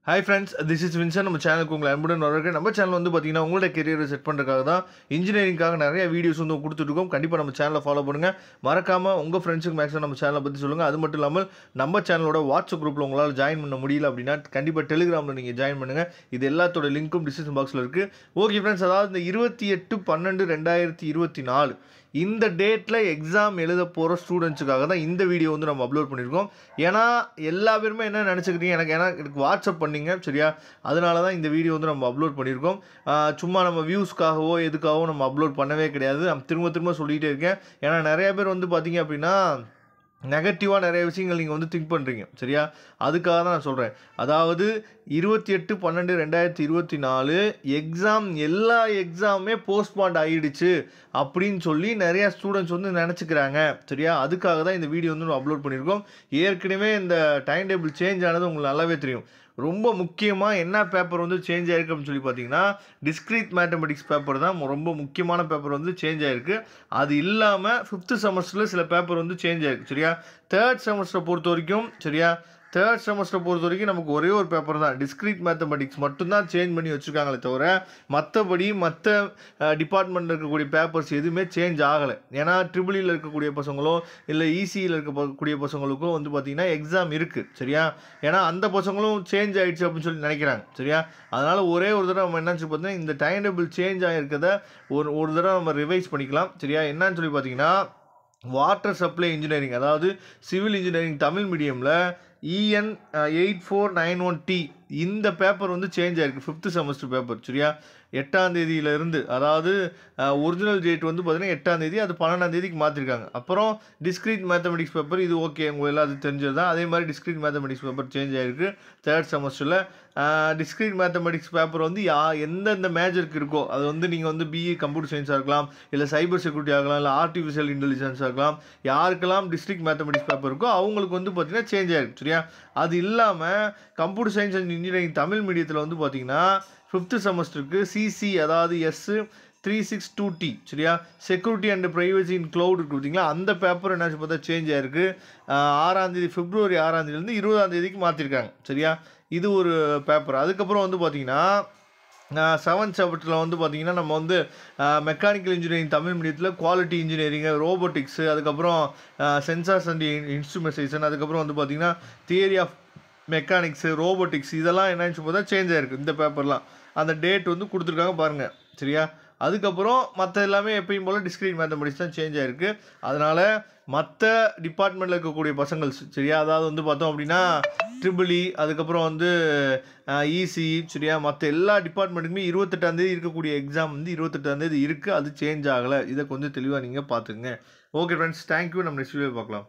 Hi friends, this is Vincent. நம்ம சேனலுக்கு உங்களை அன்புடன் வரவேற்கிறேன். நம்ம சேனல் வந்து பார்த்தீங்கன்னா உங்களோட கெரியரை செட் பண்ணுறதுக்காக தான் இன்ஜினியரிங்காக நிறைய வீடியோஸ் வந்து கொடுத்துட்ருக்கோம். கண்டிப்பாக நம்ம சேனலை ஃபாலோ பண்ணுங்கள். மறக்காமல் உங்கள் ஃப்ரெண்ட்ஸுக்கு மேக்ஸிமம் நம்ம சேனலை பற்றி சொல்லுங்கள். அது மட்டும் இல்லாமல் நம்ம சேனலோட வாட்ஸ்அப் குரூப்பில் உங்களால் ஜாயின் பண்ண முடியல அப்படின்னா கண்டிப்பாக டெலிகிராமில் நீங்கள் ஜாயின் பண்ணுங்கள். இது எல்லாத்தோட லிங்க்கும் டிஸ்கிரிப்ஷன் பாக்ஸில் இருக்குது. ஓகே ஃப்ரெண்ட்ஸ், அதாவது இந்த 28/12/2024 இந்த டேட்டில் எக்ஸாம் எழுத போகிற ஸ்டூடெண்ட்ஸுக்காக தான் இந்த வீடியோ வந்து நம்ம அப்லோட் பண்ணியிருக்கோம். ஏன்னா எல்லா பேருமே என்ன நினச்சிக்கிட்டீங்க, எனக்கு வாட்ஸ்அப் பண்ணிங்க சரியா, அதனால தான் இந்த வீடியோ வந்து நம்ம அப்லோட் பண்ணியிருக்கோம். சும்மா நம்ம வியூஸ்க்காகவோ எதுக்காகவோ நம்ம அப்லோட் பண்ணவே கிடையாது. நான் திரும்ப சொல்லிகிட்டே இருக்கேன். ஏன்னா நிறைய பேர் வந்து பார்த்தீங்க அப்படின்னா நெகட்டிவாக நிறைய விஷயங்கள் நீங்கள் வந்து திங்க் பண்ணுறீங்க சரியா, அதுக்காக தான் நான் சொல்கிறேன். அதாவது 28/12/2024 எக்ஸாம் எல்லா எக்ஸாமுமே போஸ்ட்பாண்ட் ஆகிடுச்சு அப்படின்னு சொல்லி நிறையா ஸ்டூடெண்ட்ஸ் வந்து நினச்சிக்கிறாங்க சரியா, அதுக்காக தான் இந்த வீடியோ வந்து அப்லோட் பண்ணியிருக்கோம். ஏற்கனவே இந்த டைம் டேபிள் சேஞ்ச் ஆனது உங்களுக்கு நல்லாவே தெரியும். ரொம்ப முக்கியமாக என்ன பேப்பர் வந்து சேஞ்ச் ஆகிருக்கு அப்படின்னு சொல்லி பார்த்தீங்கன்னா டிஸ்க்ரீட் மேத்தமெட்டிக்ஸ் பேப்பர் தான் ரொம்ப முக்கியமான பேப்பர் வந்து சேஞ்ச் ஆகிருக்கு. அது இல்லாமல் 5th செமஸ்டரில் சில பேப்பர் வந்து சேஞ்ச் ஆகிருக்கு சரியா. தேர்ட் செமஸ்டரை பொறுத்த வரைக்கும் சரியா, தேர்ட் செமஸ்டரை பொறுத்த வரைக்கும் நமக்கு ஒரே ஒரு பேப்பர் தான் டிஸ்க்ரீட் மேத்தமெட்டிக்ஸ் மட்டும்தான் சேஞ்ச் பண்ணி வச்சுருக்காங்களே தவிர மற்றபடி மற்ற டிபார்ட்மெண்ட்டில் இருக்கக்கூடிய பேப்பர்ஸ் எதுவுமே சேஞ்ச் ஆகலை. ஏன்னா ட்ரிபிளியில் இருக்கக்கூடிய பசங்களோ இல்லை இசியில் இருக்கக்கூடிய பசங்களுக்கும் வந்து பார்த்திங்கன்னா எக்ஸாம் இருக்குது சரியா. ஏன்னா அந்த பசங்களும் சேஞ்ச் ஆகிடுச்சு அப்படின்னு சொல்லி நினைக்கிறாங்க சரியா. அதனால் ஒரே ஒரு தடவை நம்ம என்னன்னு சொல்லி பார்த்தீங்கன்னா இந்த டைம் டேபிள் சேஞ்ச் ஆகிருக்கிறத ஒரு தடவை நம்ம ரிவைஸ் பண்ணிக்கலாம் சரியா. என்னன்னு சொல்லி பார்த்தீங்கன்னா வாட்டர் சப்ளை இன்ஜினியரிங், அதாவது சிவில் இன்ஜினியரிங் தமிழ் மீடியமில் EN 8491T இந்த பேப்பர் வந்து சேஞ்ச் ஆகிருக்கு. 5th செமஸ்டர் பேப்பர் சரியா. 8ஆம் தேதியிலிருந்து, அதாவது ஒரிஜினல் டேட் வந்து பார்த்தீங்கன்னா 8ஆம் தேதி, அது 12ஆம் தேதிக்கு மாற்றிருக்காங்க. அப்புறம் டிஸ்க்ரீட் மேத்தமெட்டிக்ஸ் பேப்பர் இது ஓகே, உங்கள் எல்லாத்துக்கும் தெரிஞ்சது தான். அதே மாதிரி டிஸ்க்ரீட் மேத்தமெட்டிக்ஸ் பேப்பர் சேஞ்ச் ஆகிருக்கு தேர்ட் செமஸ்டரில். டிஸ்க்ரீட் மேத்தமெட்டிக்ஸ் பேப்பர் வந்து எந்தெந்த மேஜருக்கு இருக்கோ, அது வந்து நீங்கள் வந்து BE கம்ப்யூட்டர் சயின்ஸாக இருக்கலாம், இல்லை சைபர் செக்யூரிட்டி ஆகலாம், இல்லை ஆர்டிஃபிஷியல் இன்டெலிஜென்ஸாக இருக்கலாம், யாருக்கெல்லாம் டிஸ்ட்ரிக்ட் மேத்தமெட்டிக்ஸ் பேப்பர் இருக்கோ அவங்களுக்கு வந்து பார்த்திங்கன்னா சேஞ்ச் ஆகிருக்கு சரியா. அது இல்லாமல் computer science and engineering Tamil மீடியத்தில் வந்து பார்த்திங்கன்னா 5th செமஸ்டருக்கு CC, அதாவது S362T சரியா, security and privacy in cloud இருக்குது பார்த்தீங்களா, அந்த பேப்பர் என்ன பார்த்தா சேஞ்ச் ஆகிருக்கு. 6ஆம் தேதி February 6ஆம் தேதியிலேருந்து 20ஆம் தேதிக்கு மாற்றிருக்காங்க சரியா. இது ஒரு பேப்பர். அதுக்கப்புறம் வந்து பார்த்திங்கன்னா 7th சாப்டரில் வந்து பார்த்திங்கன்னா நம்ம வந்து மெக்கானிக்கல் இன்ஜினியரிங் தமிழ் மீடியத்தில் குவாலிட்டி இன்ஜினியரிங்கு, ரோபோட்டிக்ஸு, அதுக்கப்புறம் சென்சார்ஸ் அண்ட் இன்ஸ்ட்ருமெண்டேஷன், அதுக்கப்புறம் வந்து பார்த்திங்கன்னா தியரி ஆஃப் மெக்கானிக்ஸு, ரோபோட்டிக்ஸ், இதெல்லாம் என்னன்னு பார்த்தா சேஞ்ச் ஆகிருக்கு. இந்த பேப்பர்லாம் அந்த டேட் வந்து கொடுத்துருக்காங்க பாருங்கள் சரியா. அதுக்கப்புறம் மற்ற எல்லாமே எப்பயும் போல் டிஸ்க்ரீட் மேத்தமெட்டிக்ஸ் தான் சேஞ்ச் ஆகிருக்கு. அதனால் மற்ற டிபார்ட்மெண்ட்டில் இருக்கக்கூடிய பசங்கள் சரியா, அதாவது வந்து பார்த்தோம் அப்படின்னா ட்ரிபிளி, அதுக்கப்புறம் வந்து EC சரியா, மற்ற எல்லா டிபார்ட்மெண்ட்டுக்குமே 28ஆம் தேதி இருக்கக்கூடிய எக்ஸாம் வந்து 28ஆம் தேதி இருக்குது. அது சேஞ்ச் ஆகலை. இதை கொஞ்சம் தெளிவாக நீங்கள் பார்த்துங்க. Okay friends, thank you. நம்ம நெக்ஸ்ட் வீடியோ பார்க்கலாம்.